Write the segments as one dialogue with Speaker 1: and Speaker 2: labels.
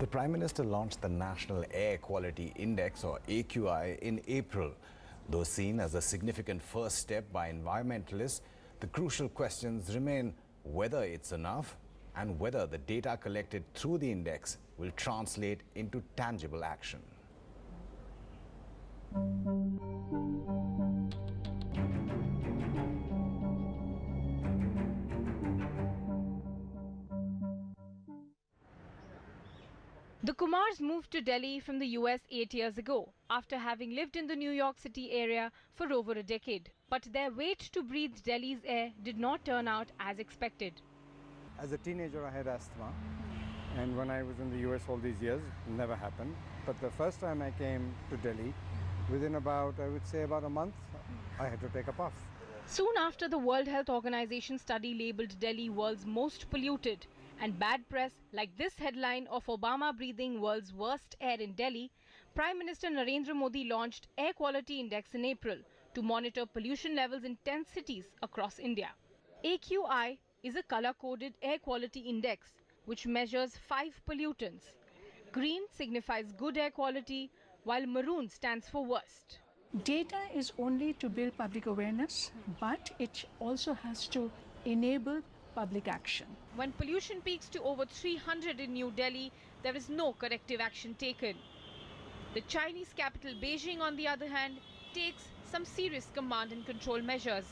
Speaker 1: The Prime Minister launched the National Air Quality Index, or AQI, in April. Though seen as a significant first step by environmentalists, the crucial questions remain whether it's enough and whether the data collected through the index will translate into tangible action.
Speaker 2: The Kumars moved to Delhi from the US 8 years ago, after having lived in the New York City area for over a decade. But their wait to breathe Delhi's air did not turn out as expected.
Speaker 3: As a teenager, I had asthma, and when I was in the US all these years, it never happened. But the first time I came to Delhi, within about a month, I had to take a puff.
Speaker 2: Soon after the World Health Organization study labeled Delhi world's most polluted, and bad press like this headline of Obama breathing world's worst air in Delhi, Prime Minister Narendra Modi launched Air Quality Index in April to monitor pollution levels in 10 cities across India. AQI is a color-coded air quality index which measures 5 pollutants. Green signifies good air quality, while maroon stands for worst.
Speaker 4: Data is only to build public awareness, but it also has to enable public action.
Speaker 2: When pollution peaks to over 300 in New Delhi, there is no corrective action taken. The Chinese capital Beijing, on the other hand, takes some serious command and control measures.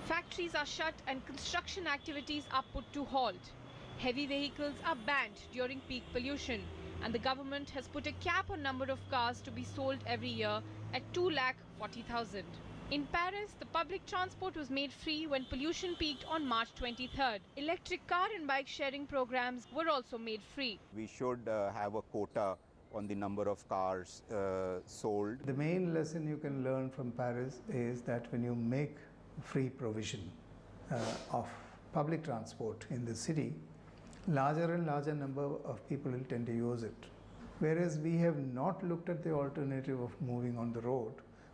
Speaker 2: Factories are shut and construction activities are put to halt. Heavy vehicles are banned during peak pollution, and the government has put a cap on number of cars to be sold every year at 240,000. In Paris, the public transport was made free when pollution peaked on March 23rd. Electric car and bike sharing programs were also made free.
Speaker 5: We should have a quota on the number of cars sold.
Speaker 6: The main lesson you can learn from Paris is that when you make free provision of public transport in the city, larger and larger number of people will tend to use it. Whereas we have not looked at the alternative of moving on the road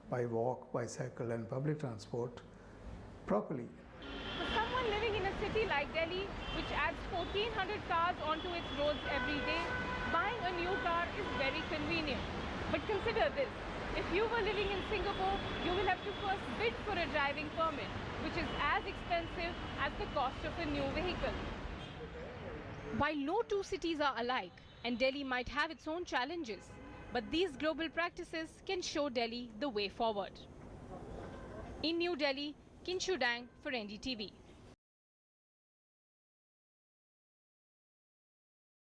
Speaker 6: by walk, bicycle and public transport properly.
Speaker 2: For someone living in a city like Delhi, which adds 1,400 cars onto its roads every day, buying a new car is very convenient. But consider this, if you were living in Singapore, you will have to first bid for a driving permit, which is as expensive as the cost of a new vehicle. While no two cities are alike, and Delhi might have its own challenges, but these global practices can show Delhi the way forward. In New Delhi, Kinshu Dang for NDTV.